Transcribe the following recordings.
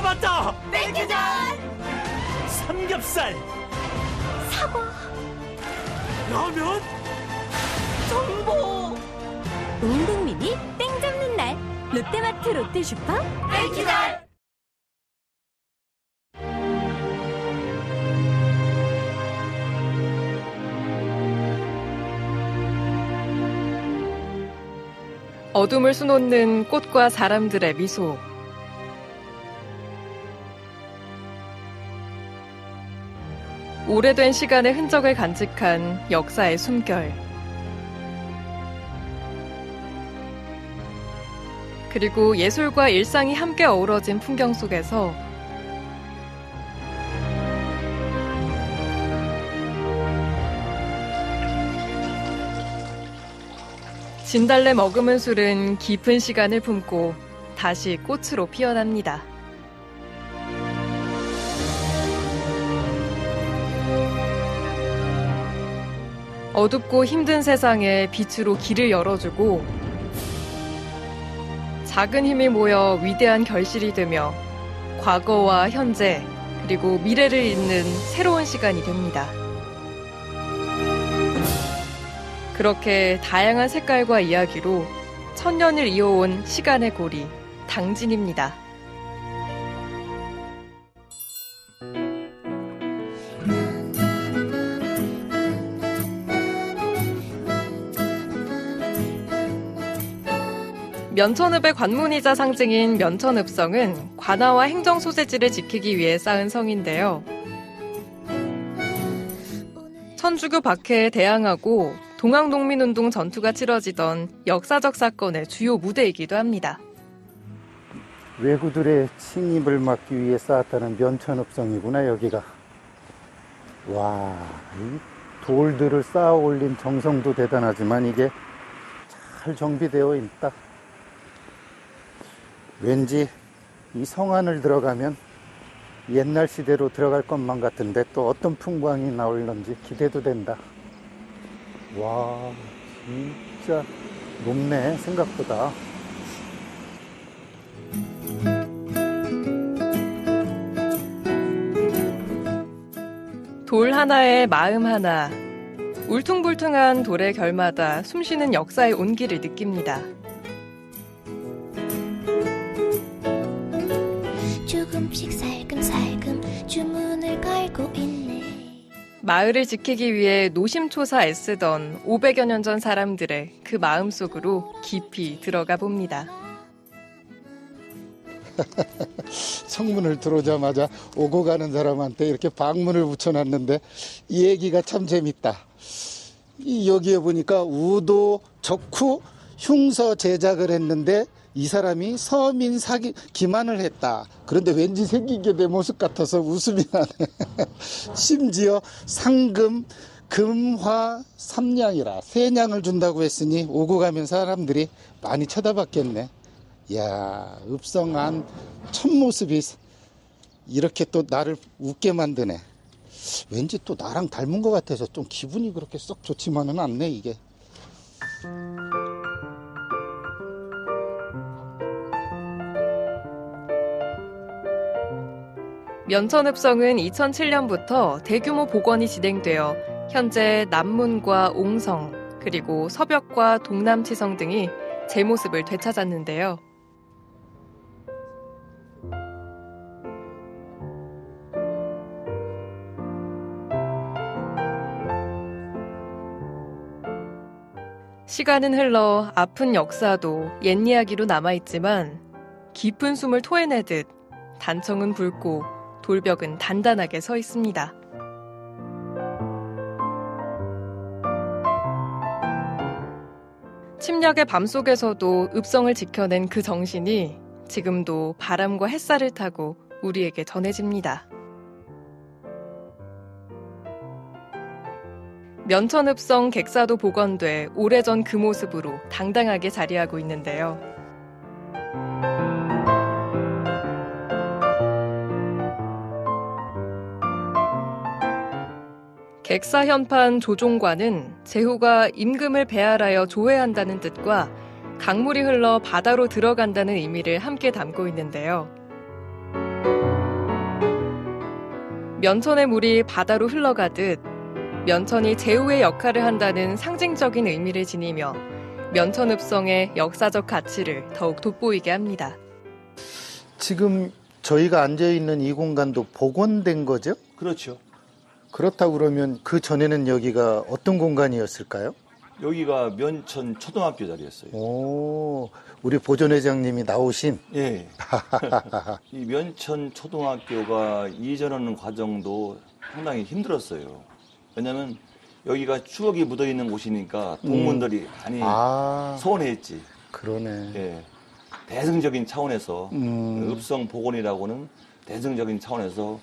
토마토, 백두전, 삼겹살, 사과, 라면, 정보. 온 국민이 땡 잡는 날 롯데마트 롯데슈퍼 백두전. 어둠을 수놓는 꽃과 사람들의 미소. 오래된 시간의 흔적을 간직한 역사의 숨결. 그리고 예술과 일상이 함께 어우러진 풍경 속에서 진달래 머금은 술은 깊은 시간을 품고 다시 꽃으로 피어납니다. 어둡고 힘든 세상에 빛으로 길을 열어주고 작은 힘이 모여 위대한 결실이 되며 과거와 현재 그리고 미래를 잇는 새로운 시간이 됩니다. 그렇게 다양한 색깔과 이야기로 천년을 이어온 시간의 고리, 당진입니다. 면천읍의 관문이자 상징인 면천읍성은 관아와 행정 소재지를 지키기 위해 쌓은 성인데요. 천주교 박해에 대항하고 동학농민운동 전투가 치러지던 역사적 사건의 주요 무대이기도 합니다. 왜구들의 침입을 막기 위해 쌓았다는 면천읍성이구나, 여기가. 와, 이 돌들을 쌓아 올린 정성도 대단하지만 이게 잘 정비되어 있다. 왠지 이 성 안을 들어가면 옛날 시대로 들어갈 것만 같은데 또 어떤 풍광이 나올런지 기대도 된다. 와, 진짜 높네, 생각보다. 돌 하나에 마음 하나, 울퉁불퉁한 돌의 결마다 숨쉬는 역사의 온기를 느낍니다. 조금씩 살금살금 주문을 걸고 있네. 마을을 지키기 위해 노심초사 애쓰던 500여 년 전 사람들의 그 마음속으로 깊이 들어가 봅니다. 성문을 들어오자마자 오고 가는 사람한테 이렇게 방문을 붙여놨는데 이 얘기가 참 재밌다. 여기에 보니까 우도 적후 흉서 제작을 했는데 이 사람이 서민 기만을 했다. 그런데 왠지 생긴 게 내 모습 같아서 웃음이 나네. 심지어 상금, 금화, 삼냥이라 세 냥을 준다고 했으니 오고 가면 사람들이 많이 쳐다봤겠네. 이야, 읍성안 첫 모습이 이렇게 또 나를 웃게 만드네. 왠지 또 나랑 닮은 것 같아서 좀 기분이 그렇게 썩 좋지만은 않네, 이게. 면천읍성은 2007년부터 대규모 복원이 진행되어 현재 남문과 옹성, 그리고 서벽과 동남치성 등이 제 모습을 되찾았는데요. 시간은 흘러 아픈 역사도 옛 이야기로 남아있지만 깊은 숨을 토해내듯 단청은 붉고 돌벽은 단단하게 서 있습니다. 침략의 밤 속에서도 읍성을 지켜낸 그 정신이 지금도 바람과 햇살을 타고 우리에게 전해집니다. 면천읍성 객사도 복원돼 오래전 그 모습으로 당당하게 자리하고 있는데요. 객사 현판 조종관은 제후가 임금을 배알하여 조회한다는 뜻과 강물이 흘러 바다로 들어간다는 의미를 함께 담고 있는데요. 면천의 물이 바다로 흘러가듯 면천이 제후의 역할을 한다는 상징적인 의미를 지니며 면천읍성의 역사적 가치를 더욱 돋보이게 합니다. 지금 저희가 앉아있는 이 공간도 복원된 거죠? 그렇죠. 그렇다고 그러면 그 전에는 여기가 어떤 공간이었을까요? 여기가 면천 초등학교 자리였어요. 오, 우리 보존회장님이 나오신. 예. 이 면천 초등학교가 이전하는 과정도 상당히 힘들었어요. 왜냐면 여기가 추억이 묻어있는 곳이니까 동문들이 많이 서운해했지. 그러네. 예. 대승적인 차원에서 읍성 복원이라고는 대승적인 차원에서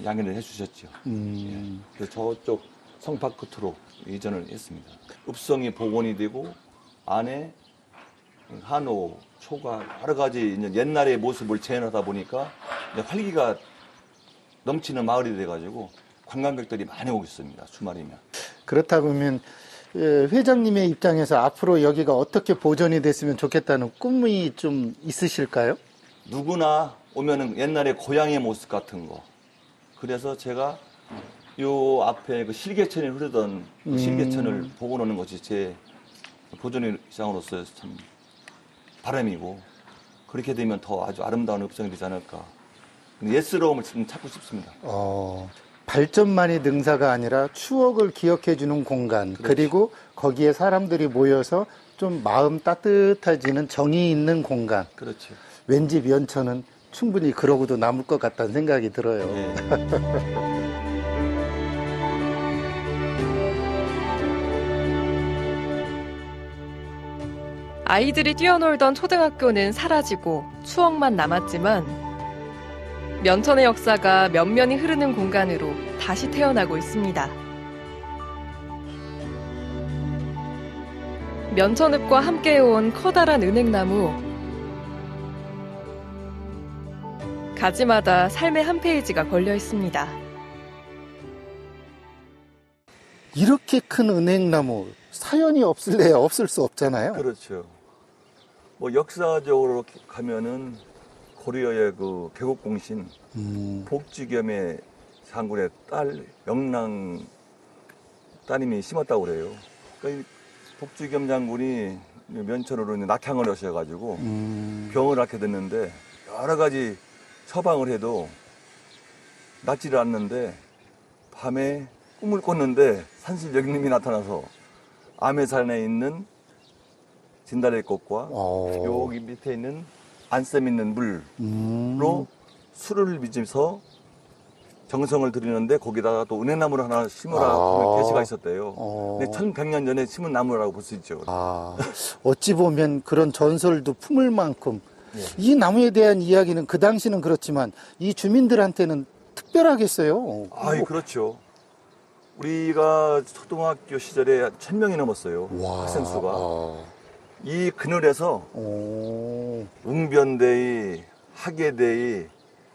양해를 해주셨죠. 예. 그래서 저쪽 성팍 끝으로 이전을 했습니다. 읍성이 복원이 되고 안에 한옥, 초가 여러 가지 이제 옛날의 모습을 재현하다 보니까 이제 활기가 넘치는 마을이 돼가지고 관광객들이 많이 오고 있습니다. 주말이면. 그렇다 보면 회장님의 입장에서 앞으로 여기가 어떻게 보존이 됐으면 좋겠다는 꿈이 좀 있으실까요? 누구나 오면은 옛날의 고향의 모습 같은 거. 그래서 제가 요 앞에 그 실개천이 흐르던 그 실개천을 보고 노는 것이 제 보존회장으로서 참 바람이고, 그렇게 되면 더 아주 아름다운 읍성이 되지 않을까. 예스러움을 지금 찾고 싶습니다. 발전만이 능사가 아니라 추억을 기억해주는 공간, 그렇지. 그리고 거기에 사람들이 모여서 좀 마음 따뜻해지는 정이 있는 공간. 그렇죠. 왠지 면천은 충분히 그러고도 남을 것 같다는 생각이 들어요. 예. 아이들이 뛰어놀던 초등학교는 사라지고 추억만 남았지만 면천의 역사가 면면이 흐르는 공간으로 다시 태어나고 있습니다. 면천읍과 함께해온 커다란 은행나무. 가지마다 삶의 한 페이지가 걸려 있습니다. 이렇게 큰 은행나무, 사연이 없을래야 없을 수 없잖아요. 그렇죠. 뭐 역사적으로 가면은 고려의 그 개국공신 복지겸의 장군의 딸 영랑 따님이 심었다고 그래요. 그러니까 이 복지겸 장군이 면천으로 낙향을 하셔가지고 병을 앓게 됐는데 여러 가지 처방을 해도 낫지를 않는데 밤에 꿈을 꿨는데 산신령님이 나타나서 암해산에 있는 진달래꽃과 여기 밑에 있는 안샘 있는 물로 술을 빚어서 정성을 들이는데 거기다가 또 은행나무를 하나 심으라 계시가 있었대요. 근데 1100년 전에 심은 나무라고 볼 수 있죠. 어찌 보면 그런 전설도 품을 만큼 이 나무에 대한 이야기는 그 당시는 그렇지만 이 주민들한테는 특별하겠어요. 그렇죠. 우리가 초등학교 시절에 1000명이 넘었어요. 학생 수가. 이 그늘에서 웅변대의, 학예대의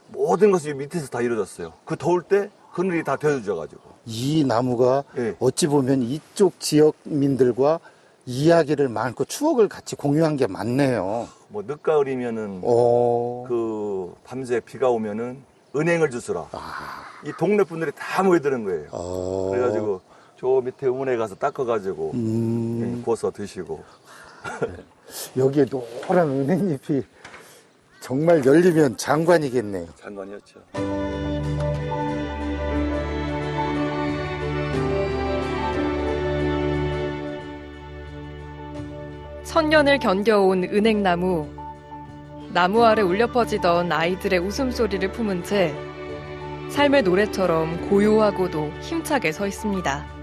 모든 것이 밑에서 다 이루어졌어요. 그 더울 때 그늘이 다 데워져가지고. 이 나무가 어찌 보면 이쪽 지역민들과 이야기를 많고 추억을 같이 공유한 게 많네요. 뭐 늦가을이면은 그 밤새 비가 오면은 은행을 주스라. 이 동네 분들이 다 모여드는 거예요. 그래가지고 저 밑에 우문에 가서 닦아가지고 구워서 드시고. 여기에 노란 은행잎이 정말 열리면 장관이겠네요. 장관이었죠. 천년을 견뎌온 은행나무. 나무 아래 울려 퍼지던 아이들의 웃음소리를 품은 채 삶의 노래처럼 고요하고도 힘차게 서 있습니다.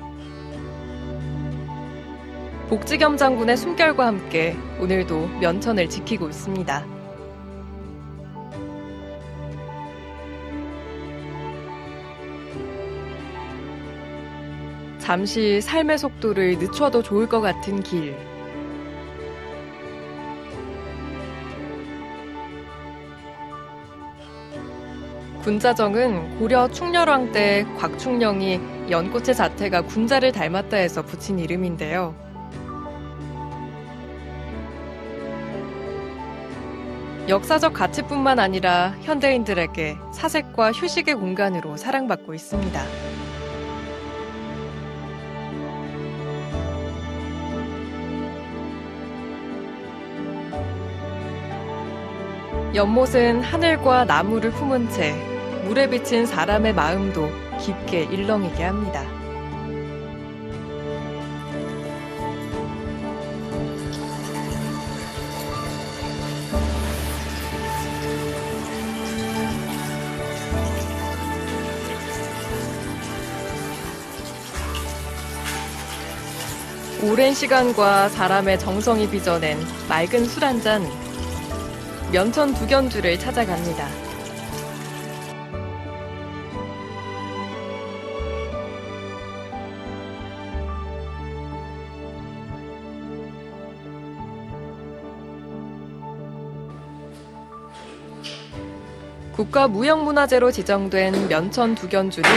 복지겸 장군의 숨결과 함께 오늘도 면천을 지키고 있습니다. 잠시 삶의 속도를 늦춰도 좋을 것 같은 길. 군자정은 고려 충렬왕 때 곽충령이 연꽃의 자태가 군자를 닮았다 해서 붙인 이름인데요. 역사적 가치뿐만 아니라 현대인들에게 사색과 휴식의 공간으로 사랑받고 있습니다. 연못은 하늘과 나무를 품은 채 물에 비친 사람의 마음도 깊게 일렁이게 합니다. 오랜 시간과 사람의 정성이 빚어낸 맑은 술 한 잔, 면천 두견주를 찾아갑니다. 국가무형문화재로 지정된 면천 두견주는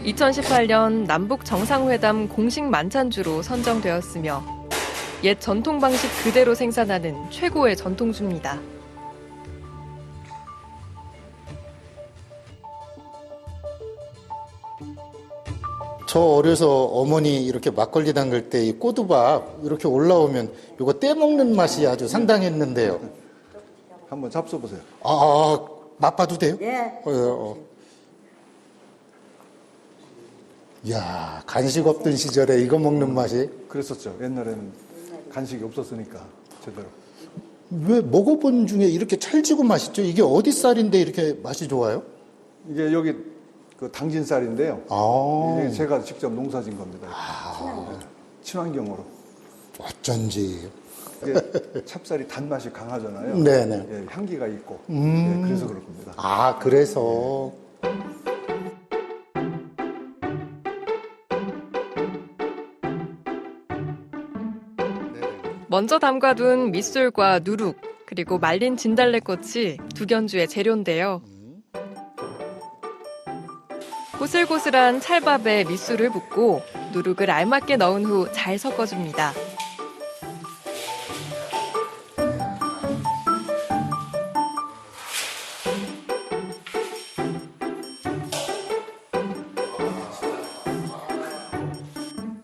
2018년 남북 정상회담 공식 만찬주로 선정되었으며 옛 전통 방식 그대로 생산하는 최고의 전통주입니다. 저 어려서 어머니 이렇게 막걸리 담글 때 이 꼬두밥 이렇게 올라오면 이거 떼먹는 맛이 아주 상당했는데요. 한번 잡숴보세요. 맛봐도 돼요? 예. 이야, 간식 없던 시절에 이거 먹는 맛이. 그랬었죠. 옛날에는 간식이 없었으니까 제대로. 왜 먹어본 중에 이렇게 찰지고 맛있죠? 이게 어디 쌀인데 이렇게 맛이 좋아요? 이게 여기 그 당진쌀인데요. 이게 제가 직접 농사진 겁니다. 네. 친환경으로. 어쩐지. 이게 찹쌀이 단맛이 강하잖아요. 네네. 예, 향기가 있고. 예, 그래서 그럴 겁니다. 그래서. 먼저 담가둔 밑술과 누룩, 그리고 말린 진달래꽃이 두견주의 재료인데요. 고슬고슬한 찰밥에 밑술을 붓고 누룩을 알맞게 넣은 후 잘 섞어줍니다.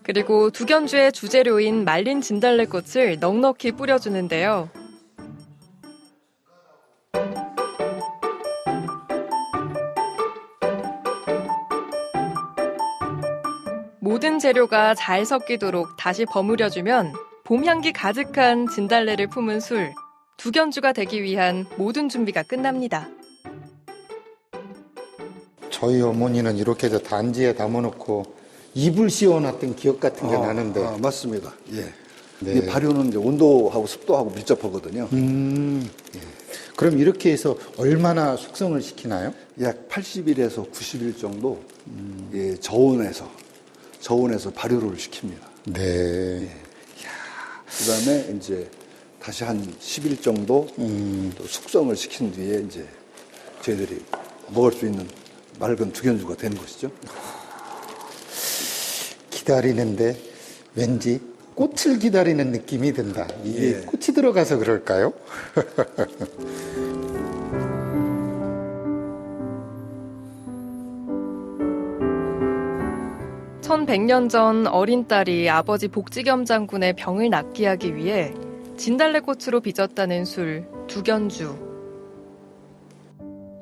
그리고 두견주의 주재료인 말린 진달래꽃을 넉넉히 뿌려주는데요. 모든 재료가 잘 섞이도록 다시 버무려주면 봄향기 가득한 진달래를 품은 술, 두견주가 되기 위한 모든 준비가 끝납니다. 저희 어머니는 이렇게 해서 단지에 담아놓고 이불 씌워놨던 기억 같은 게 나는데. 맞습니다. 예. 네. 이 발효는 이제 온도하고 습도하고 밀접하거든요. 그럼 이렇게 해서 얼마나 숙성을 시키나요? 약 80일에서 90일 정도 예, 저온에서 발효를 시킵니다. 네. 그다음에 이제 다시 한 10일 정도 또 숙성을 시킨 뒤에 이제 저희들이 먹을 수 있는 맑은 두견주가 되는 것이죠. 기다리는데 왠지 꽃을 기다리는 느낌이 든다. 이게 예. 꽃이 들어가서 그럴까요? 1100년 전 어린 딸이 아버지 복지겸 장군의 병을 낫게 하기 위해 진달래꽃으로 빚었다는 술, 두견주.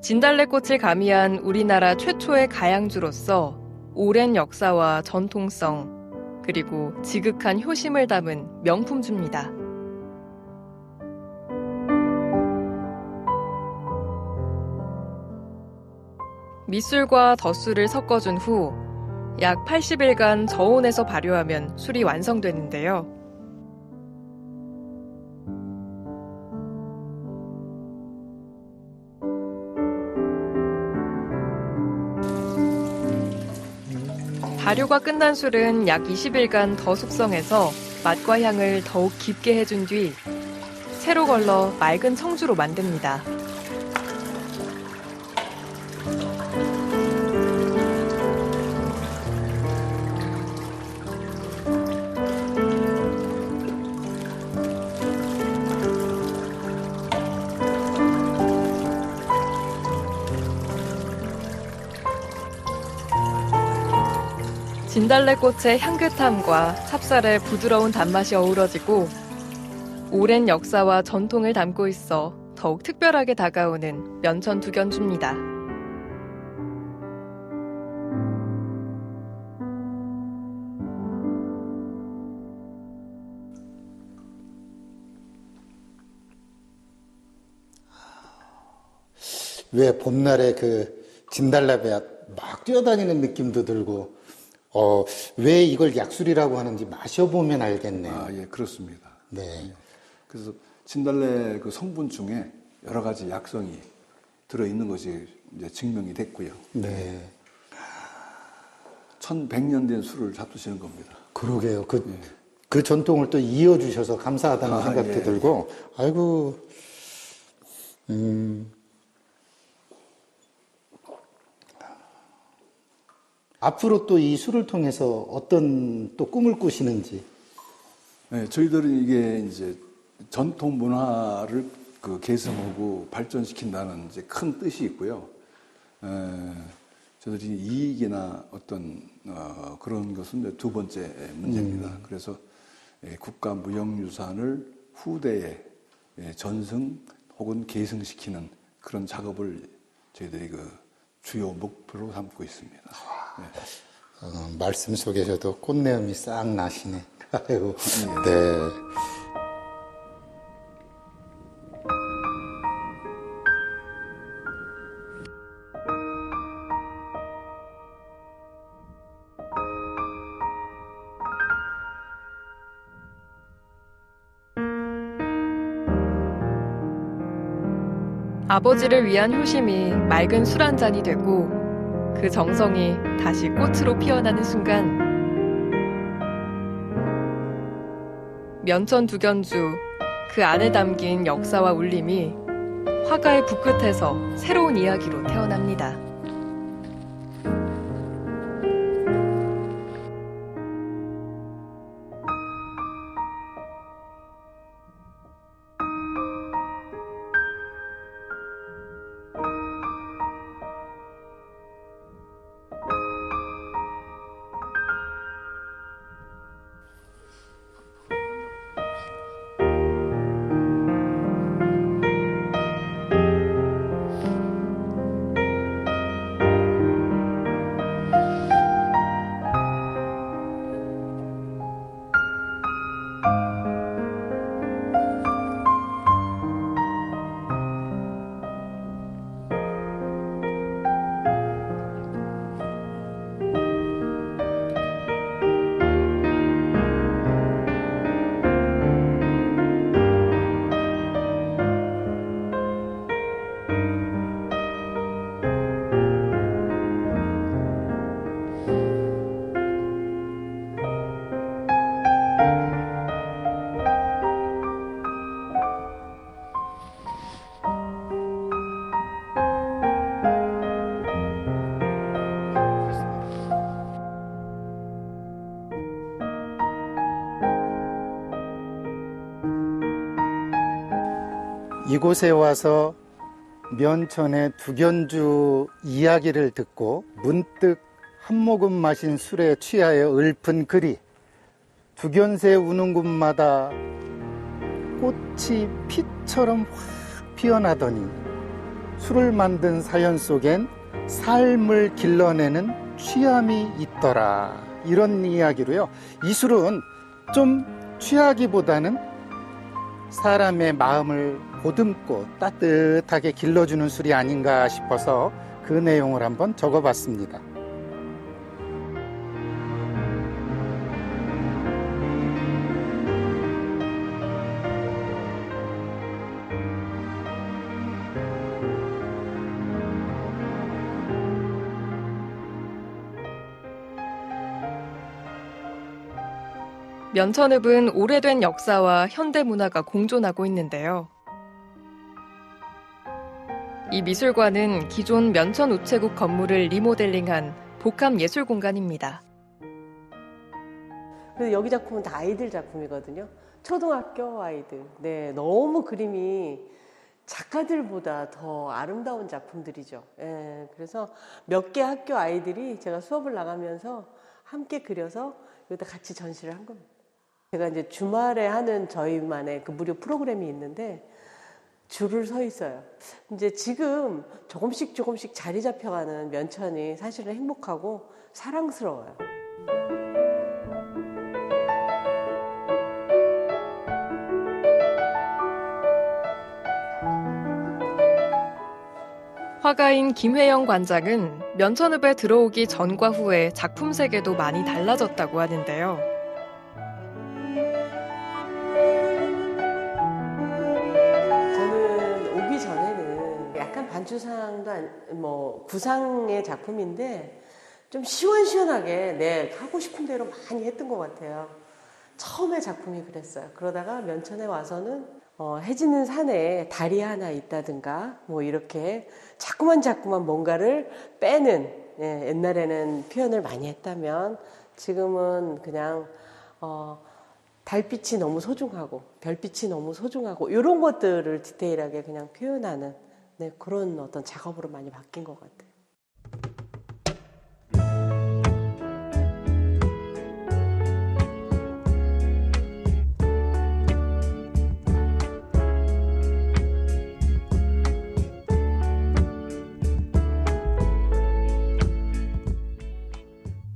진달래꽃을 가미한 우리나라 최초의 가양주로서 오랜 역사와 전통성, 그리고 지극한 효심을 담은 명품주입니다. 밑술과 덧술을 섞어준 후 약 80일간 저온에서 발효하면 술이 완성되는데요. 발효가 끝난 술은 약 20일간 더 숙성해서 맛과 향을 더욱 깊게 해준 뒤 채로 걸러 맑은 청주로 만듭니다. 진달래꽃의 향긋함과 찹쌀의 부드러운 단맛이 어우러지고 오랜 역사와 전통을 담고 있어 더욱 특별하게 다가오는 면천 두견주입니다. 왜 봄날에 그 진달래밭 막 뛰어다니는 느낌도 들고, 왜 이걸 약술이라고 하는지 마셔보면 알겠네요. 아, 예, 그렇습니다. 네. 그래서 진달래 그 성분 중에 여러 가지 약성이 들어있는 것이 이제 증명이 됐고요. 네. 1100년 된 술을 잡수시는 겁니다. 그러게요. 그 전통을 또 이어주셔서 감사하다는 생각도 예. 들고, 아이고, 앞으로 또 이 술을 통해서 어떤 또 꿈을 꾸시는지. 네, 저희들은 이게 이제 전통 문화를 그 개성하고 발전시킨다는 이제 큰 뜻이 있고요. 저희들이 이익이나 어떤 그런 것은 이제 두 번째 문제입니다. 그래서 국가 무형유산을 후대에 전승 혹은 계승시키는 그런 작업을 저희들이 그 주요 목표로 삼고 있습니다. 말씀 속에서도 꽃내음이 싹 나시네. 아이고, 네. 아버지를 위한 효심이 맑은 술 한 잔이 되고 그 정성이 다시 꽃으로 피어나는 순간 면천 두견주 그 안에 담긴 역사와 울림이 화가의 붓끝에서 새로운 이야기로 태어납니다. 이곳에 와서 면천의 두견주 이야기를 듣고 문득 한 모금 마신 술에 취하여 읊은 글이 두견새 우는 곳마다 꽃이 피처럼 확 피어나더니 술을 만든 사연 속엔 삶을 길러내는 취함이 있더라, 이런 이야기로요. 이 술은 좀 취하기보다는 사람의 마음을 보듬고 따뜻하게 길러주는 술이 아닌가 싶어서 그 내용을 한번 적어봤습니다. 면천읍은 오래된 역사와 현대 문화가 공존하고 있는데요. 이 미술관은 기존 면천우체국 건물을 리모델링한 복합 예술 공간입니다. 그래서 여기 작품은 다 아이들 작품이거든요. 초등학교 아이들. 네, 너무 그림이 작가들보다 더 아름다운 작품들이죠. 예, 그래서 몇 개 학교 아이들이 제가 수업을 나가면서 함께 그려서 여기다 같이 전시를 한 겁니다. 제가 이제 주말에 하는 저희만의 그 무료 프로그램이 있는데 줄을 서 있어요. 이제 지금 조금씩 자리 잡혀가는 면천이 사실은 행복하고 사랑스러워요. 화가인 김회영 관장은 면천읍에 들어오기 전과 후에 작품 세계도 많이 달라졌다고 하는데요. 저는 오기 전에는 약간 반추상도 뭐 구상의 작품인데 좀 시원시원하게 하고 싶은 대로 많이 했던 것 같아요. 처음에 작품이 그랬어요. 그러다가 면천에 와서는 해지는 산에 달이 하나 있다든가 뭐 이렇게 자꾸만 뭔가를 빼는, 옛날에는 표현을 많이 했다면 지금은 그냥 달빛이 너무 소중하고 별빛이 너무 소중하고 이런 것들을 디테일하게 그냥 표현하는 그런 어떤 작업으로 많이 바뀐 것 같아요.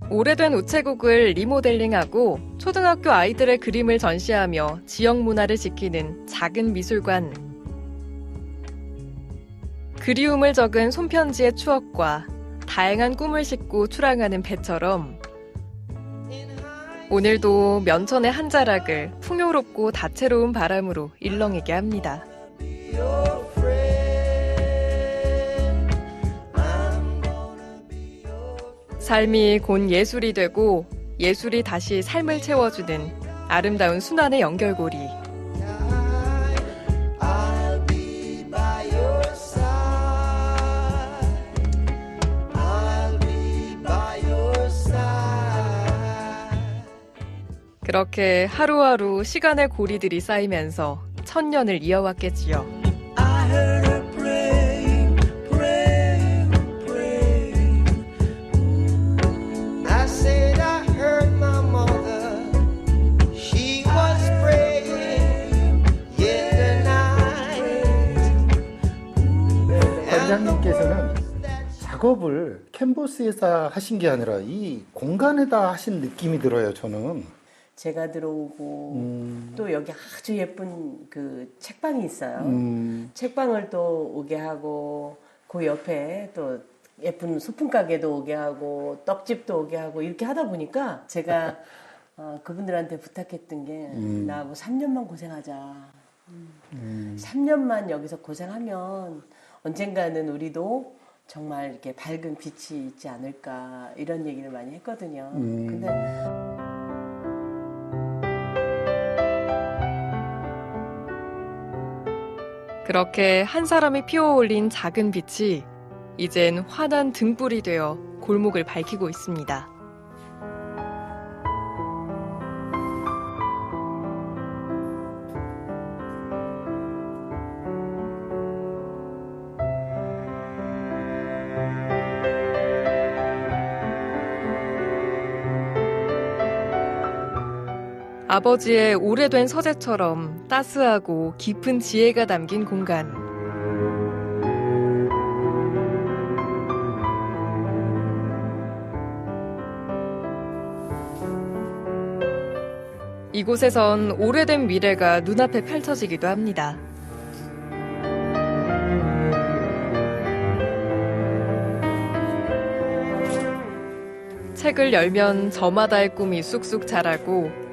오래된 우체국을 리모델링하고 초등학교 아이들의 그림을 전시하며 지역 문화를 지키는 작은 미술관. 그리움을 적은 손편지의 추억과 다양한 꿈을 싣고 출항하는 배처럼 오늘도 면천의 한 자락을 풍요롭고 다채로운 바람으로 일렁이게 합니다. 삶이 곧 예술이 되고 예술이 다시 삶을 채워주는 아름다운 순환의 연결고리. 그렇게 하루하루 시간의 고리들이 쌓이면서 천년을 이어왔겠지요. 관장님께서는 작업을 캔버스에다 하신 게 아니라 이 공간에다 하신 느낌이 들어요, 저는. 제가 들어오고 또 여기 아주 예쁜 그 책방이 있어요. 책방을 또 오게 하고 그 옆에 또 예쁜 소품 가게도 오게 하고 떡집도 오게 하고 이렇게 하다 보니까 제가 그분들한테 부탁했던 게 나 뭐 3년만 고생하자. 3년만 여기서 고생하면 언젠가는 우리도 정말 이렇게 밝은 빛이 있지 않을까 이런 얘기를 많이 했거든요. 근데 그렇게 한 사람이 피워올린 작은 빛이 이젠 환한 등불이 되어 골목을 밝히고 있습니다. 아버지의 오래된 서재처럼 따스하고 깊은 지혜가 담긴 공간. 이곳에선 오래된 미래가 눈앞에 펼쳐지기도 합니다. 책을 열면 저마다의 꿈이 쑥쑥 자라고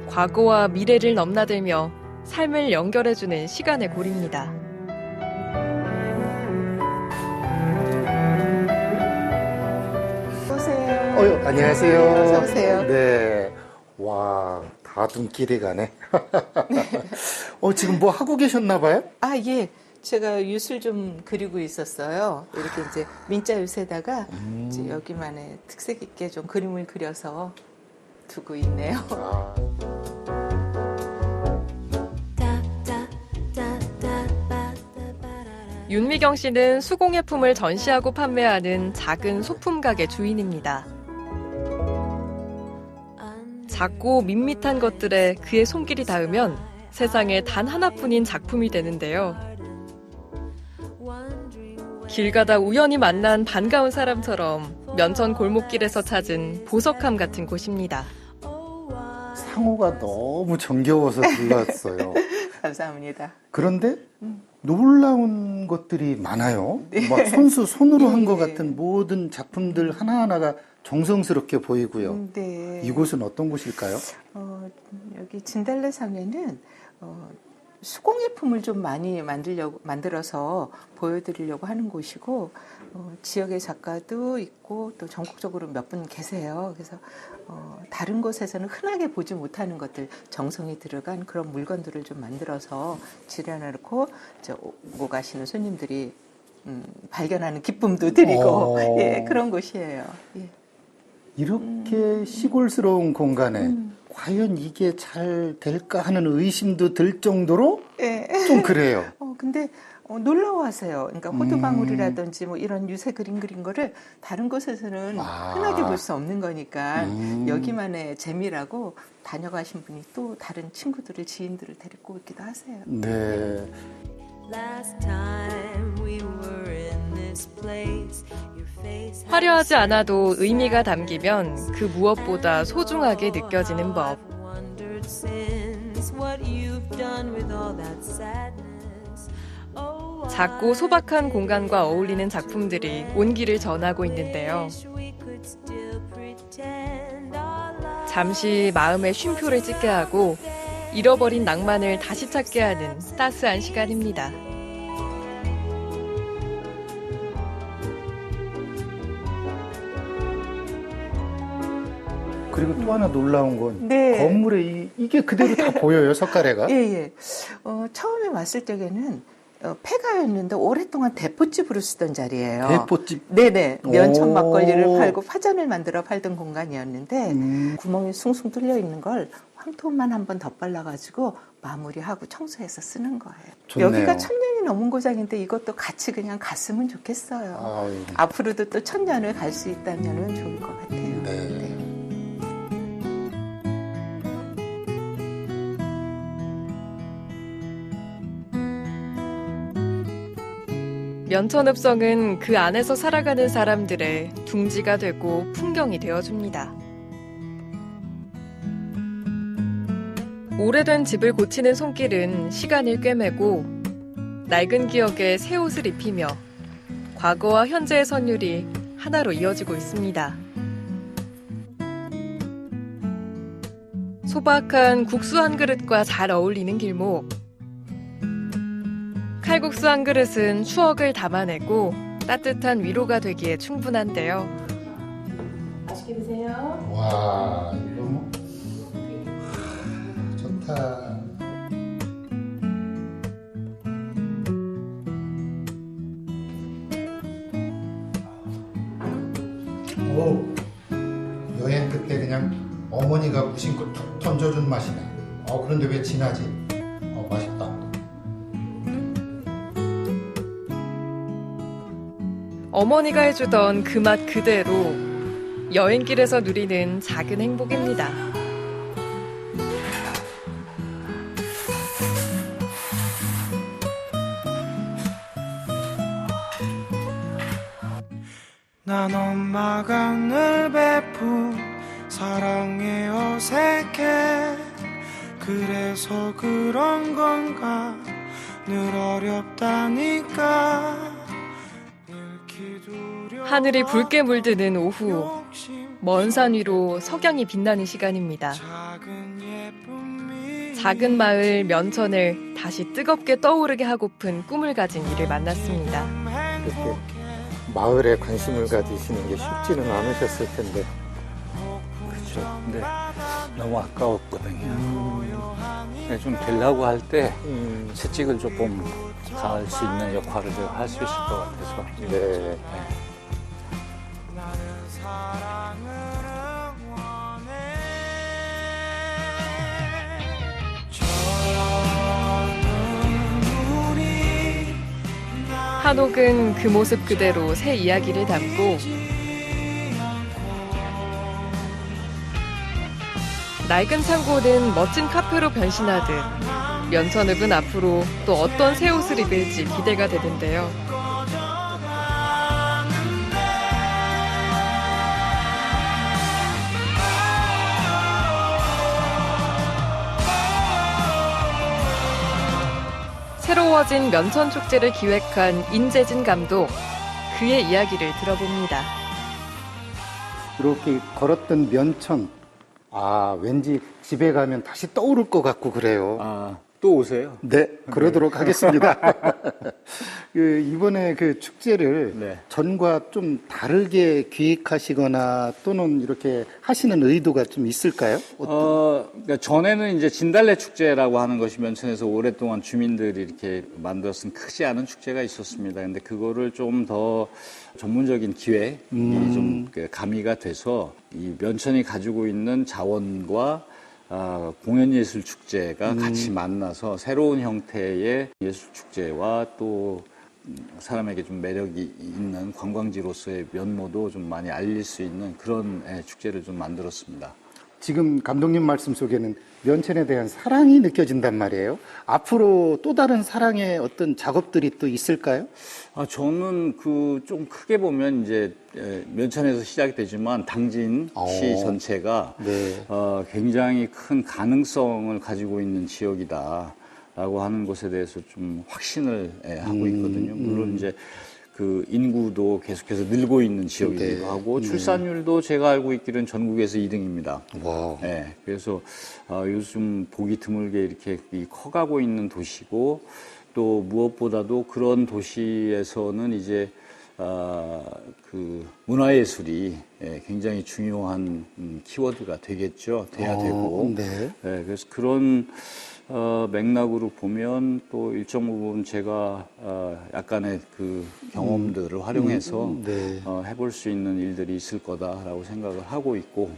과거와 미래를 넘나들며 삶을 연결해주는 시간의 고리입니다. 어유, 안녕하세요. 어서 오세요. 네. 와, 다 눈길이 가네. 지금 뭐 하고 계셨나 봐요? 아, 예. 제가 윷을 좀 그리고 있었어요. 이렇게 이제 민자 윷에다가 이제 여기만의 특색 있게 좀 그림을 그려서 두고 있네요. 아. 윤미경 씨는 수공예품을 전시하고 판매하는 작은 소품 가게 주인입니다. 작고 밋밋한 것들에 그의 손길이 닿으면 세상에 단 하나뿐인 작품이 되는데요. 길 가다 우연히 만난 반가운 사람처럼 면천 골목길에서 찾은 보석함 같은 곳입니다. 상호가 너무 정겨워서 불렀어요. 감사합니다. 그런데 놀라운 것들이 많아요. 네. 막 손으로 한 것 네. 같은 모든 작품들 하나하나가 정성스럽게 보이고요. 네. 이곳은 어떤 곳일까요? 여기 진달래상에는 수공예품을 좀 많이 만들어서 보여드리려고 하는 곳이고, 지역의 작가도 있고 또 전국적으로 몇 분 계세요. 그래서 다른 곳에서는 흔하게 보지 못하는 것들, 정성이 들어간 그런 물건들을 좀 만들어서 지려놓고 오고 가시는 손님들이 발견하는 기쁨도 드리고 예, 그런 곳이에요. 예. 이렇게 시골스러운 공간에 과연 이게 잘 될까 하는 의심도 들 정도로 예. 좀 그래요. 근데 놀라워하세요. 그러니까 호두방울이라든지 뭐 이런 유세 그림 그린 거를 다른 곳에서는 흔하게 볼 수 없는 거니까 여기만의 재미라고 다녀가신 분이 또 다른 친구들을, 지인들을 데리고 오기도 하세요. 네. 화려하지 않아도 의미가 담기면 그 무엇보다 소중하게 느껴지는 법. 작고 소박한 공간과 어울리는 작품들이 온기를 전하고 있는데요. 잠시 마음의 쉼표를 찍게 하고 잃어버린 낭만을 다시 찾게 하는 따스한 시간입니다. 그리고 또 하나 놀라운 건 네. 건물에 이게 그대로 다 보여요, 석가래가. 예, 예. 처음에 왔을 적에는 폐가였는데 오랫동안 대포집으로 쓰던 자리예요. 대포집. 네네. 면천 오. 막걸리를 팔고 파전을 만들어 팔던 공간이었는데 구멍이 숭숭 뚫려 있는 걸 황토만 한 번 덧발라가지고 마무리하고 청소해서 쓰는 거예요. 좋네요. 여기가 1000년이 넘은 고장인데 이것도 같이 그냥 갔으면 좋겠어요. 아유. 앞으로도 또 1000년을 갈 수 있다면 좋을 것 같아요. 네. 면천읍성은 그 안에서 살아가는 사람들의 둥지가 되고 풍경이 되어줍니다. 오래된 집을 고치는 손길은 시간을 꿰매고 낡은 기억에 새 옷을 입히며 과거와 현재의 선율이 하나로 이어지고 있습니다. 소박한 국수 한 그릇과 잘 어울리는 길목. 칼국수 한 그릇은 추억을 담아내고 따뜻한 위로가 되기에 충분한데요. 맛있게 드세요. 와, 이거 뭐. 좋다. 오, 여행 그때 그냥 어머니가 무심코 툭 던져준 맛이네. 그런데 왜 진하지? 맛있다. 어머니가 해주던 그 맛 그대로 여행길에서 누리는 작은 행복입니다. 난 엄마가 늘 베푼 사랑에 어색해. 그래서 그런 건가 늘 어렵다니까. 하늘이 붉게 물드는 오후, 먼 산 위로 석양이 빛나는 시간입니다. 작은 마을 면천을 다시 뜨겁게 떠오르게 하고픈 꿈을 가진 이를 만났습니다. 이렇게 마을에 관심을 가지시는 게 쉽지는 않으셨을 텐데. 그렇죠. 근데 너무 아까웠거든요. 좀 되려고 할 때 채찍을 조금 갈 수 있는 역할을 제가 할 수 있을 것 같아서. 네. 한옥은 그 모습 그대로 새 이야기를 담고 낡은 창고는 멋진 카페로 변신하듯 면천읍은 앞으로 또 어떤 새 옷을 입을지 기대가 되는데요. 새로워진 면천축제를 기획한 인재진 감독, 그의 이야기를 들어봅니다. 이렇게 걸었던 면천, 왠지 집에 가면 다시 떠오를 것 같고 그래요. 또 오세요? 네, 그러도록 하겠습니다. 이번에 그 축제를 네. 전과 좀 다르게 기획하시거나 또는 이렇게 하시는 의도가 좀 있을까요? 그러니까 전에는 이제 진달래 축제라고 하는 것이 면천에서 오랫동안 주민들이 이렇게 만들었은 크지 않은 축제가 있었습니다. 근데 그거를 좀 더 전문적인 기획이 좀 가미가 돼서 이 면천이 가지고 있는 자원과 공연예술축제가 같이 만나서 새로운 형태의 예술축제와 또 사람에게 좀 매력이 있는 관광지로서의 면모도 좀 많이 알릴 수 있는 그런 축제를 좀 만들었습니다. 지금 감독님 말씀 속에는 면천에 대한 사랑이 느껴진단 말이에요. 앞으로 또 다른 사랑의 어떤 작업들이 또 있을까요? 저는 좀 크게 보면 이제 면천에서 시작이 되지만 당진시 전체가 네. 굉장히 큰 가능성을 가지고 있는 지역이다라고 하는 것에 대해서 좀 확신을 하고 있거든요. 물론 이제 그 인구도 계속해서 늘고 있는 지역이기도 하고 출산율도 제가 알고 있기로는 전국에서 2등입니다. 네, 그래서 요즘 보기 드물게 이렇게 커가고 있는 도시고 또 무엇보다도 그런 도시에서는 이제 그 문화예술이 굉장히 중요한 키워드가 되겠죠. 돼야 되고. 네. 그래서 그런 맥락으로 보면 또 일정 부분 제가 약간의 그 경험들을 활용해서 해볼 수 있는 일들이 있을 거다라고 생각을 하고 있고,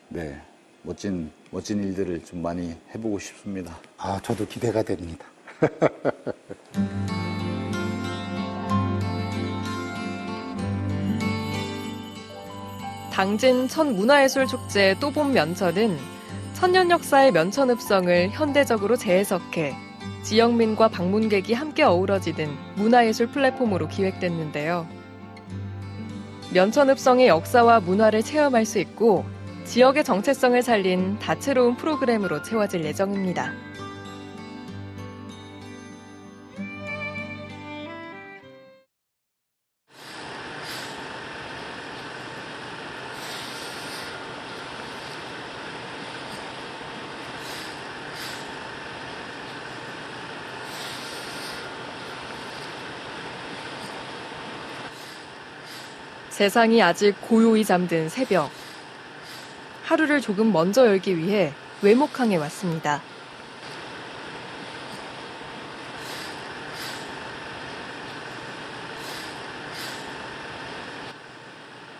네, 멋진 일들을 좀 많이 해보고 싶습니다. 저도 기대가 됩니다. 당진 천문화예술축제 또 본 면천은 천년 역사의 면천읍성을 현대적으로 재해석해 지역민과 방문객이 함께 어우러지는 문화예술 플랫폼으로 기획됐는데요. 면천읍성의 역사와 문화를 체험할 수 있고 지역의 정체성을 살린 다채로운 프로그램으로 채워질 예정입니다. 세상이 아직 고요히 잠든 새벽. 하루를 조금 먼저 열기 위해 외목항에 왔습니다.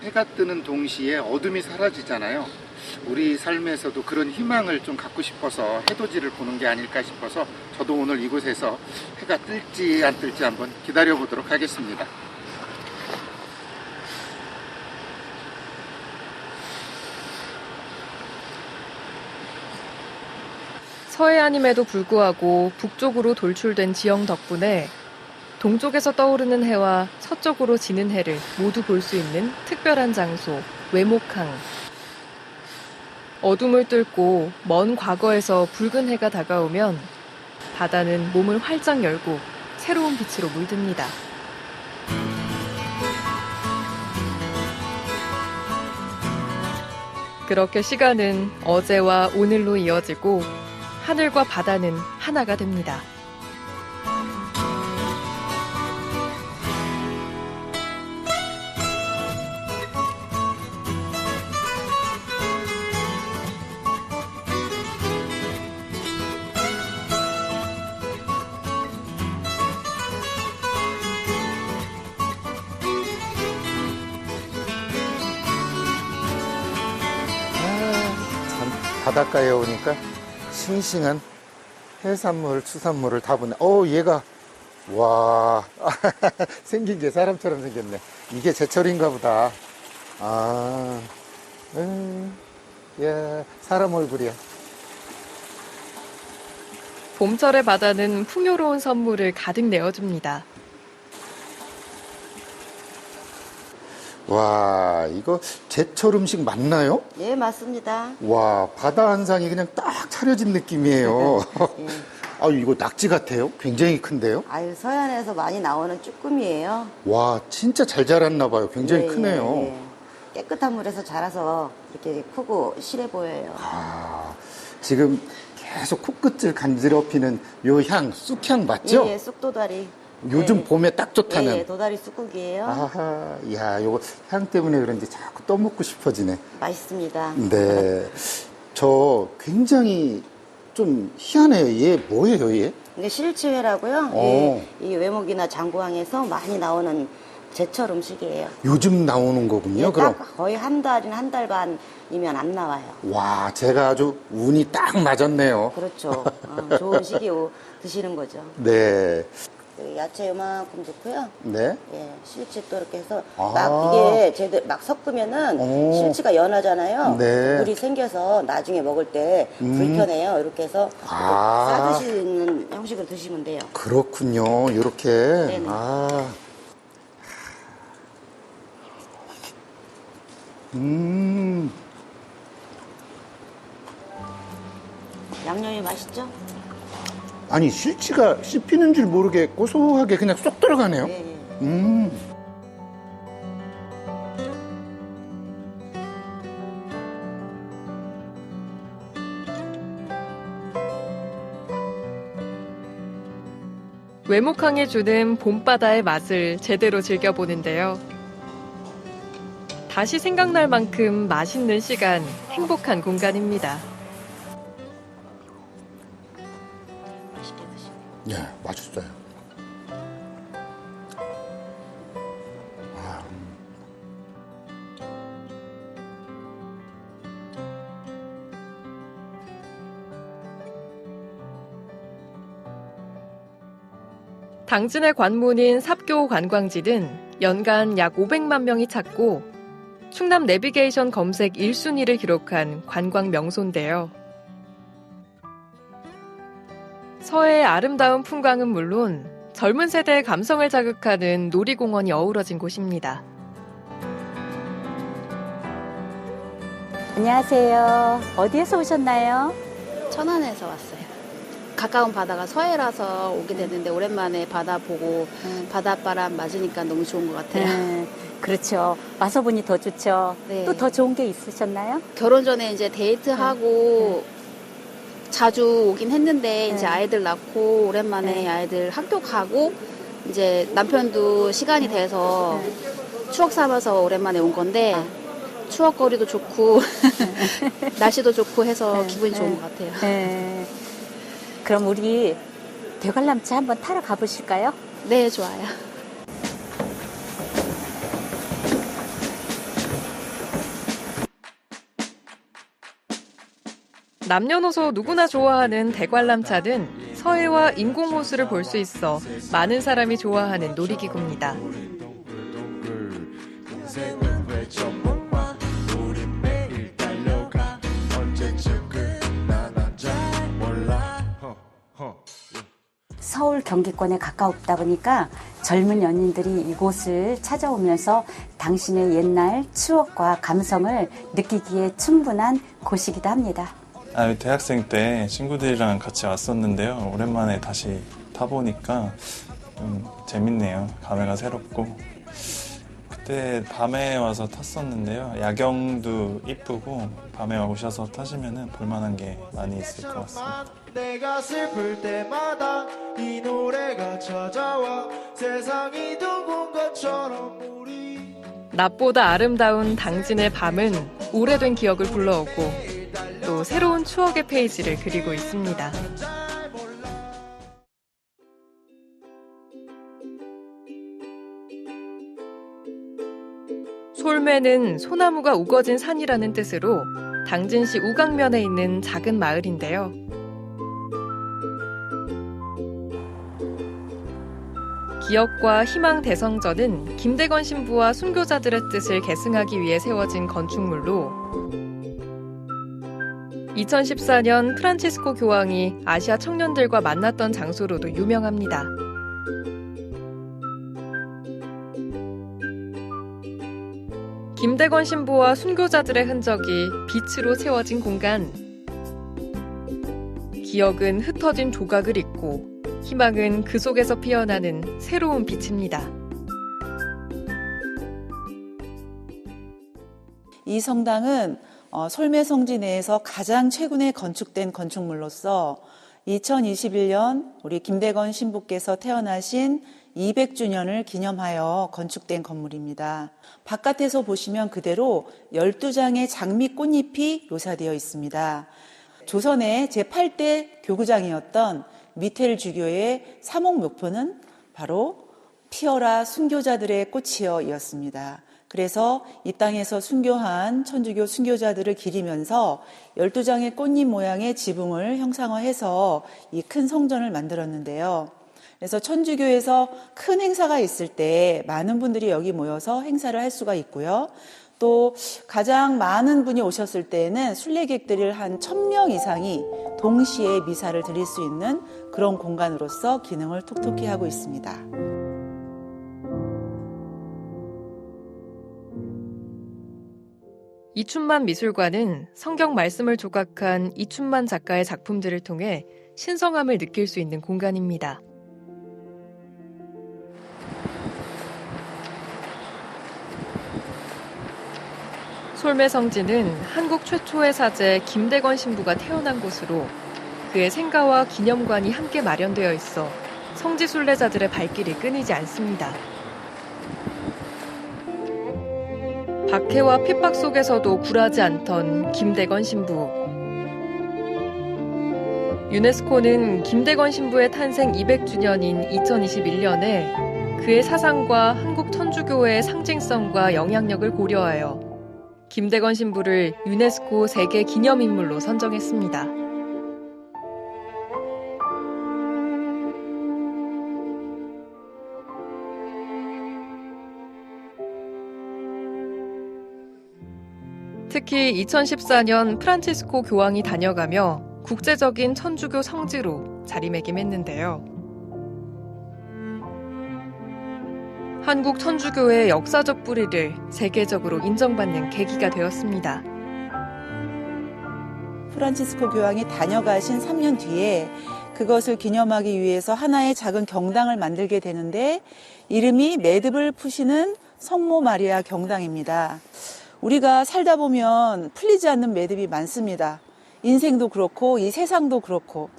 해가 뜨는 동시에 어둠이 사라지잖아요. 우리 삶에서도 그런 희망을 좀 갖고 싶어서 해돋이를 보는 게 아닐까 싶어서 저도 오늘 이곳에서 해가 뜰지 안 뜰지 한번 기다려보도록 하겠습니다. 서해안임에도 불구하고 북쪽으로 돌출된 지형 덕분에 동쪽에서 떠오르는 해와 서쪽으로 지는 해를 모두 볼 수 있는 특별한 장소, 외목항. 어둠을 뚫고 먼 과거에서 붉은 해가 다가오면 바다는 몸을 활짝 열고 새로운 빛으로 물듭니다. 그렇게 시간은 어제와 오늘로 이어지고 하늘과 바다는 하나가 됩니다. 참 바닷가에 오니까 싱싱한 해산물, 수산물을 다 보네. 얘가, 와, 생긴 게 사람처럼 생겼네. 이게 제철인가 보다. 예, 사람 얼굴이야. 봄철의 바다는 풍요로운 선물을 가득 내어줍니다. 와, 이거 제철 음식 맞나요? 예, 맞습니다. 와, 바다 한상이 그냥 딱 차려진 느낌이에요. 예. 아, 이거 낙지 같아요? 굉장히 큰데요? 아유, 서해안에서 많이 나오는 쭈꾸미예요. 와, 진짜 잘 자랐나 봐요. 굉장히 예, 크네요. 예, 예. 깨끗한 물에서 자라서 이렇게 크고 실해 보여요. 아, 지금 계속 코끝을 간지럽히는 요 향, 쑥향 맞죠? 예, 예, 쑥도다리. 요즘 예. 봄에 딱 좋다는. 예, 예, 도다리 쑥국이에요. 아하, 야, 요거 향 때문에 그런지 자꾸 떠먹고 싶어지네. 맛있습니다. 네. 저 굉장히 좀 희한해요. 얘 뭐예요, 얘? 이게 실치회라고요. 예, 이 외목이나 장구항에서 많이 나오는 제철 음식이에요. 요즘 나오는 거군요, 예, 그럼? 딱 거의 한 달이나 한 달 반이면 안 나와요. 와, 제가 아주 운이 딱 맞았네요. 그렇죠. 좋은 시기에 드시는 거죠. 네. 야채 요만큼 넣고요. 네. 예, 실치 또 이렇게 해서 아. 막 이게 제대로 막 섞으면은 오. 실치가 연하잖아요. 네. 물이 생겨서 나중에 먹을 때 불편해요. 이렇게 해서 아. 싸드시는 형식으로 드시면 돼요. 그렇군요. 요렇게. 네네. 아. 양념이 맛있죠? 아니, 실치가 씹히는 줄 모르게 고소하게 그냥 쏙 들어가네요. 예, 예. 외목항이 주는 봄바다의 맛을 제대로 즐겨보는데요. 다시 생각날 만큼 맛있는 시간, 행복한 공간입니다. 맛있게 드시고. 예, 맛있어요. 아. 당진의 관문인 삽교 관광지는 연간 약 500만 명이 찾고 충남 내비게이션 검색 1순위를 기록한 관광 명소인데요. 서해의 아름다운 풍광은 물론 젊은 세대의 감성을 자극하는 놀이공원이 어우러진 곳입니다. 안녕하세요. 어디에서 오셨나요? 천안에서 왔어요. 가까운 바다가 서해라서 오게 됐는데 오랜만에 바다 보고 바닷바람 맞으니까 너무 좋은 것 같아요. 그렇죠. 와서 보니 더 좋죠. 네. 또 더 좋은 게 있으셨나요? 결혼 전에 이제 데이트하고 자주 오긴 했는데 이제 아이들 낳고 오랜만에 아이들 학교 가고 이제 남편도 시간이 돼서 추억 삼아서 오랜만에 온 건데 추억거리도 좋고 날씨도 좋고 해서 기분이 좋은 것 같아요. 그럼 우리 대관람차 한번 타러 가보실까요? 네, 좋아요. 남녀노소 누구나 좋아하는 대관람차는 서해와 인공호수를 볼 수 있어 많은 사람이 좋아하는 놀이기구입니다. 서울 경기권에 가까웠다 보니까 젊은 연인들이 이곳을 찾아오면서 당신의 옛날 추억과 감성을 느끼기에 충분한 곳이기도 합니다. 대학생 때 친구들이랑 같이 왔었는데요. 오랜만에 다시 타보니까 좀 재밌네요. 감회가 새롭고. 그때 밤에 와서 탔었는데요. 야경도 이쁘고 밤에 오셔서 타시면 볼만한 게 많이 있을 것 같습니다. 내가 슬플 때마다 이 노래가 찾아와 세상이 둥근 것처럼 우리 낮보다 아름다운 당진의 밤은 오래된 기억을 불러오고 또 새로운 추억의 페이지를 그리고 있습니다. 솔매는 소나무가 우거진 산이라는 뜻으로 당진시 우강면에 있는 작은 마을인데요. 기억과 희망 대성전은 김대건 신부와 순교자들의 뜻을 계승하기 위해 세워진 건축물로 2014년 프란치스코 교황이 아시아 청년들과 만났던 장소로도 유명합니다. 김대건 신부와 순교자들의 흔적이 빛으로 채워진 공간. 기억은 흩어진 조각을 잇고 희망은 그 속에서 피어나는 새로운 빛입니다. 이 성당은 솔메 성지 내에서 가장 최근에 건축된 건축물로서 2021년 우리 김대건 신부께서 태어나신 200주년을 기념하여 건축된 건물입니다. 바깥에서 보시면 그대로 12장의 장미 꽃잎이 묘사되어 있습니다. 조선의 제8대 교구장이었던 미텔 주교의 사목 묘표는 바로 피어라 순교자들의 꽃이여 이었습니다. 그래서 이 땅에서 순교한 천주교 순교자들을 기리면서 12장의 꽃잎 모양의 지붕을 형상화해서 이 큰 성전을 만들었는데요. 그래서 천주교에서 큰 행사가 있을 때 많은 분들이 여기 모여서 행사를 할 수가 있고요. 또 가장 많은 분이 오셨을 때에는 순례객들을 한 1000명 이상이 동시에 미사를 드릴 수 있는 그런 공간으로서 기능을 톡톡히 하고 있습니다. 이춘만 미술관은 성경 말씀을 조각한 이춘만 작가의 작품들을 통해 신성함을 느낄 수 있는 공간입니다. 솔메 성지는 한국 최초의 사제 김대건 신부가 태어난 곳으로 그의 생가와 기념관이 함께 마련되어 있어 성지 순례자들의 발길이 끊이지 않습니다. 박해와 핍박 속에서도 굴하지 않던 김대건 신부. 유네스코는 김대건 신부의 탄생 200주년인 2021년에 그의 사상과 한국 천주교회의 상징성과 영향력을 고려하여 김대건 신부를 유네스코 세계 기념인물로 선정했습니다. 특히 2014년 프란치스코 교황이 다녀가며 국제적인 천주교 성지로 자리매김했는데요. 한국 천주교의 역사적 뿌리를 세계적으로 인정받는 계기가 되었습니다. 프란치스코 교황이 다녀가신 3년 뒤에 그것을 기념하기 위해서 하나의 작은 경당을 만들게 되는데 이름이 매듭을 푸시는 성모 마리아 경당입니다. 우리가 살다 보면 풀리지 않는 매듭이 많습니다. 인생도 그렇고 이 세상도 그렇고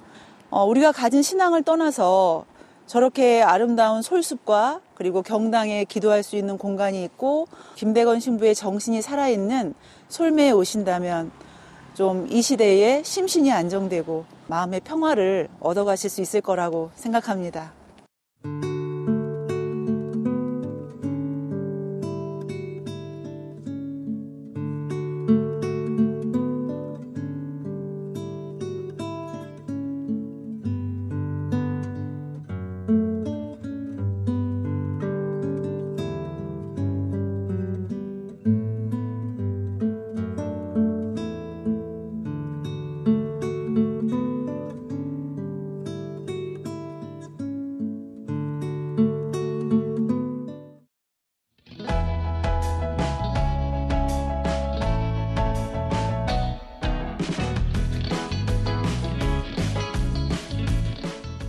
우리가 가진 신앙을 떠나서 저렇게 아름다운 솔숲과 그리고 경당에 기도할 수 있는 공간이 있고 김대건 신부의 정신이 살아있는 솔메에 오신다면 좀 이 시대에 심신이 안정되고 마음의 평화를 얻어가실 수 있을 거라고 생각합니다.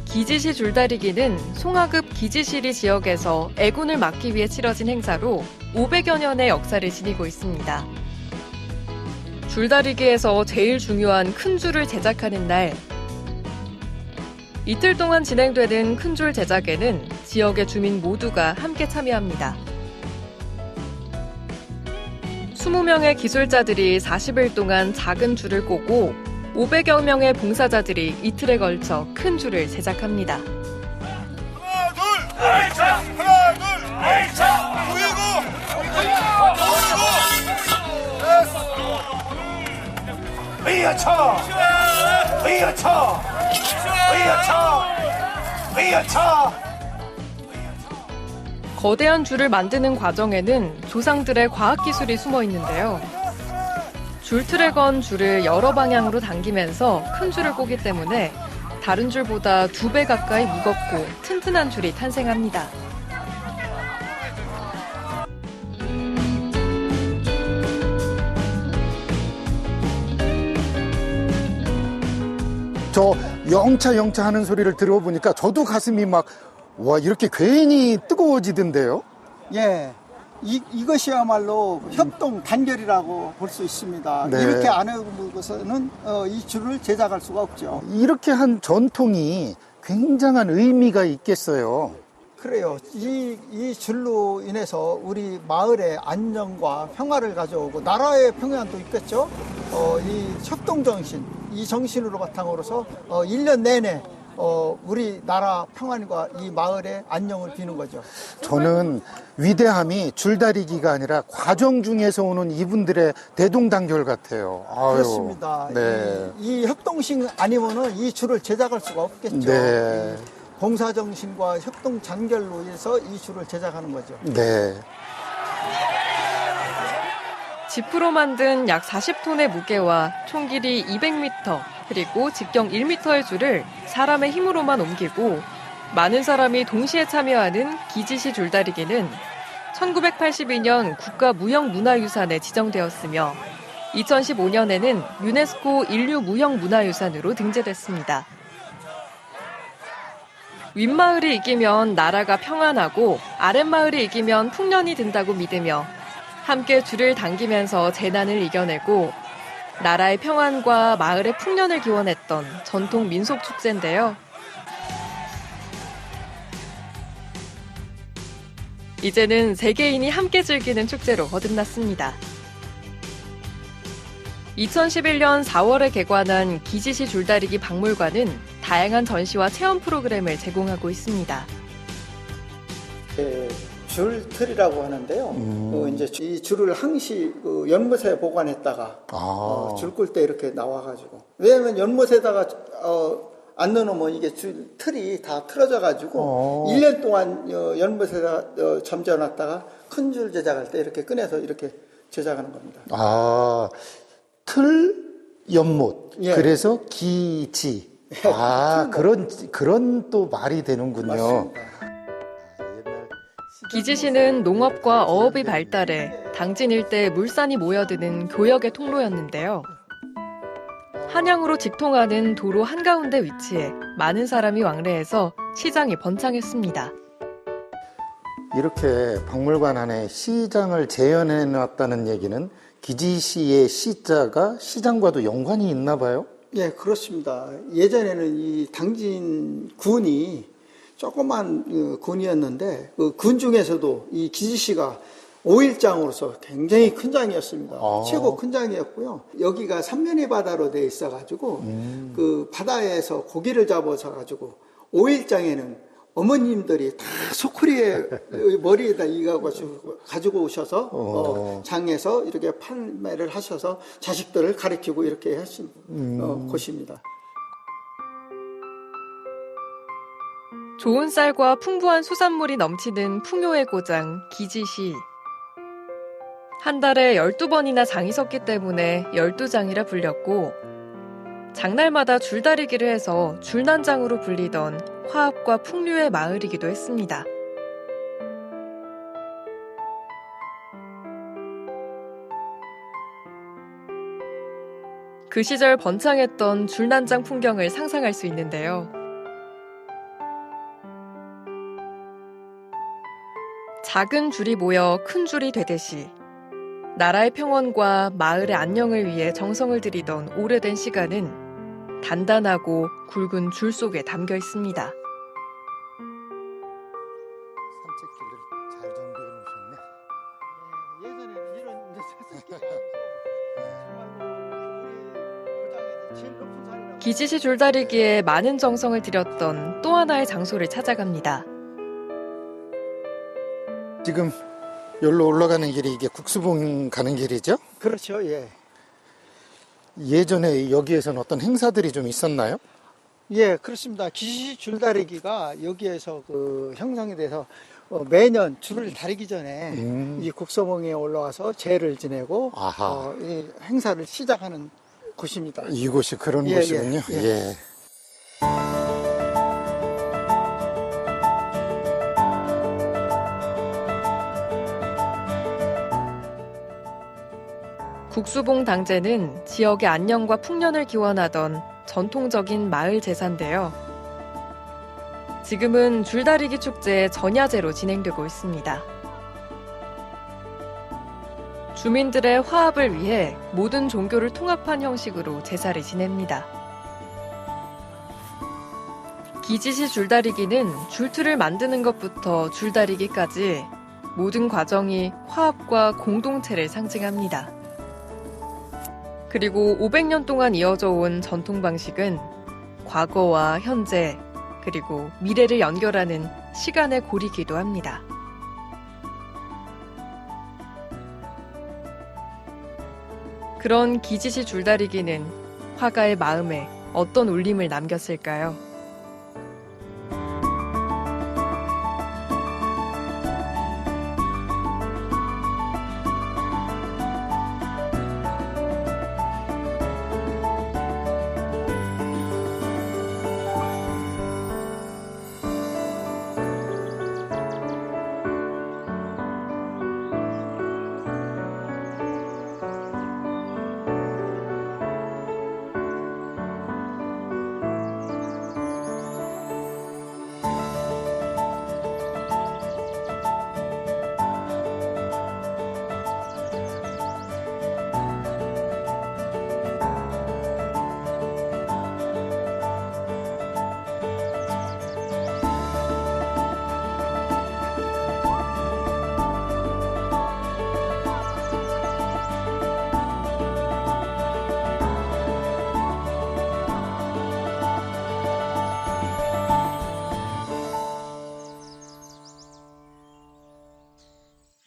기지시 줄다리기는 송하급 기지시리 지역에서 애군을 막기 위해 치러진 행사로 500여 년의 역사를 지니고 있습니다. 줄다리기에서 제일 중요한 큰 줄을 제작하는 날, 이틀 동안 진행되는 큰 줄 제작에는 지역의 주민 모두가 함께 참여합니다. 20명의 기술자들이 40일 동안 작은 줄을 꼬고 500여 명의 봉사자들이 이틀에 걸쳐 큰 줄을 제작합니다. 하나 둘 보이고 으여차 으여차 으여차 으여차. 거대한 줄을 만드는 과정에는 조상들의 과학기술이 숨어 있는데요. 줄틀에 건 줄을 여러 방향으로 당기면서 큰 줄을 꼬기 때문에 다른 줄보다 2배 가까이 무겁고 튼튼한 줄이 탄생합니다. 저 영차 하는 소리를 들어보니까 저도 가슴이 막 와 이렇게 괜히 뜨거워지던데요. 예, 이것이야말로 협동 단결이라고 볼 수 있습니다. 네. 이렇게 안 해보고서는 이 줄을 제작할 수가 없죠. 이렇게 한 전통이 굉장한 의미가 있겠어요. 그래요. 이 줄로 인해서 우리 마을의 안정과 평화를 가져오고 나라의 평안도 있겠죠. 이 협동 정신, 이 정신으로 바탕으로서 1년 내내 우리 나라 평안과 이 마을의 안녕을 비는 거죠. 저는 위대함이 줄다리기가 아니라 과정 중에서 오는 이분들의 대동단결 같아요. 아유, 그렇습니다. 네. 이 협동식 아니면은 이 줄을 제작할 수가 없겠죠. 네. 봉사정신과 협동 단결로 인해서 이 줄을 제작하는 거죠. 네. 지프로 만든 약 40톤의 무게와 총 길이 200m, 그리고 직경 1m의 줄을 사람의 힘으로만 옮기고 많은 사람이 동시에 참여하는 기지시 줄다리기는 1982년 국가무형문화유산에 지정되었으며 2015년에는 유네스코 인류무형문화유산으로 등재됐습니다. 윗마을이 이기면 나라가 평안하고 아랫마을이 이기면 풍년이 든다고 믿으며 함께 줄을 당기면서 재난을 이겨내고 나라의 평안과 마을의 풍년을 기원했던 전통 민속 축제인데요. 이제는 세계인이 함께 즐기는 축제로 거듭났습니다. 2011년 4월에 개관한 기지시 줄다리기 박물관은 다양한 전시와 체험 프로그램을 제공하고 있습니다. 줄틀이라고 하는데요. 이제 이 줄을 항시 연못에 보관했다가 줄 끌 때 이렇게 나와가지고, 왜냐하면 연못에다가 안 넣어놓으면 이게 틀이 다 틀어져가지고 1년 동안 연못에다 잠재워놨다가 큰 줄 제작할 때 이렇게 꺼내서 이렇게 제작하는 겁니다. 아, 틀, 연못. 예. 그래서 기지. 아, 그런 또 말이 되는군요. 맞습니다. 기지시는 농업과 어업이 발달해 당진 일대에 물산이 모여드는 교역의 통로였는데요. 한양으로 직통하는 도로 한가운데 위치해 많은 사람이 왕래해서 시장이 번창했습니다. 이렇게 박물관 안에 시장을 재현해놨다는 얘기는 기지시의 시자가 시장과도 연관이 있나 봐요? 예, 그렇습니다. 예전에는 이 당진 군이 조그만 군이었는데 그 군 중에서도 이 기지시가 5일장으로서 굉장히 큰 장이었습니다. 최고 큰 장이었고요. 여기가 삼면의 바다로 돼 있어가지고 그 바다에서 고기를 잡아서 가지고 5일장에는 어머님들이 다 소쿠리에 머리에다 가지고 오셔서 장에서 이렇게 판매를 하셔서 자식들을 가르치고 이렇게 하신 곳입니다. 좋은 쌀과 풍부한 수산물이 넘치는 풍요의 고장 기지시. 한 달에 12번이나 장이 섰기 때문에 12장이라 불렸고, 장날마다 줄다리기를 해서 줄난장으로 불리던 화합과 풍류의 마을이기도 했습니다. 그 시절 번창했던 줄난장 풍경을 상상할 수 있는데요. 작은 줄이 모여 큰 줄이 되듯이 나라의 평온과 마을의 안녕을 위해 정성을 들이던 오래된 시간은 단단하고 굵은 줄 속에 담겨 있습니다. 산책길을 잘 정비해 놓으셨네. 예전에는 이런 산책길이 제일 높은 산이라고. 기지시 줄다리기에 많은 정성을 들였던 또 하나의 장소를 찾아갑니다. 지금 여기로 올라가는 길이 이게 국수봉 가는 길이죠? 그렇죠, 예. 예전에 여기에서는 어떤 행사들이 좀 있었나요? 예, 그렇습니다. 기지시 줄다리기가 여기에서 형성이 돼서 매년 줄을 다리기 전에 이 국서봉에 올라와서 제를 지내고 이 행사를 시작하는 곳입니다. 이곳이 그런 예, 곳이군요. 예, 예. 예. 국수봉 당제는 지역의 안녕과 풍년을 기원하던 전통적인 마을 제사인데요. 지금은 줄다리기 축제 전야제로 진행되고 있습니다. 주민들의 화합을 위해 모든 종교를 통합한 형식으로 제사를 지냅니다. 기지시 줄다리기는 줄틀을 만드는 것부터 줄다리기까지 모든 과정이 화합과 공동체를 상징합니다. 그리고 500년 동안 이어져 온 전통 방식은 과거와 현재, 그리고 미래를 연결하는 시간의 고리이기도 합니다. 그런 기지시 줄다리기는 화가의 마음에 어떤 울림을 남겼을까요?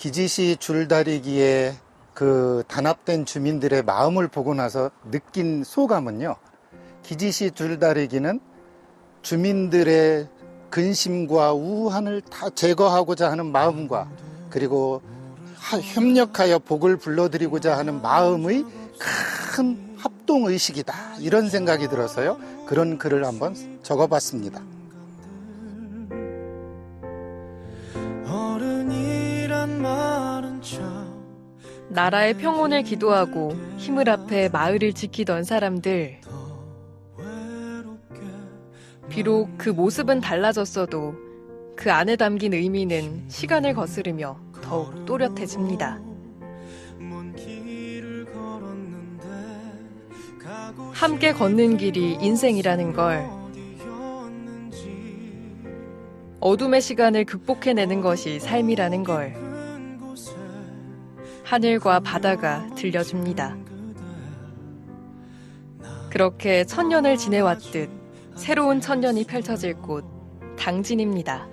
기지시 줄다리기에 그 단합된 주민들의 마음을 보고 나서 느낀 소감은요. 기지시 줄다리기는 주민들의 근심과 우환을 다 제거하고자 하는 마음과 그리고 협력하여 복을 불러드리고자 하는 마음의 큰 합동의식이다. 이런 생각이 들어서요. 그런 글을 한번 적어봤습니다. 나라의 평온을 기도하고 힘을 합해 마을을 지키던 사람들. 비록 그 모습은 달라졌어도 그 안에 담긴 의미는 시간을 거스르며 더욱 또렷해집니다. 함께 걷는 길이 인생이라는 걸, 어둠의 시간을 극복해내는 것이 삶이라는 걸 하늘과 바다가 들려줍니다. 그렇게 천년을 지내왔듯 새로운 천년이 펼쳐질 곳 당진입니다.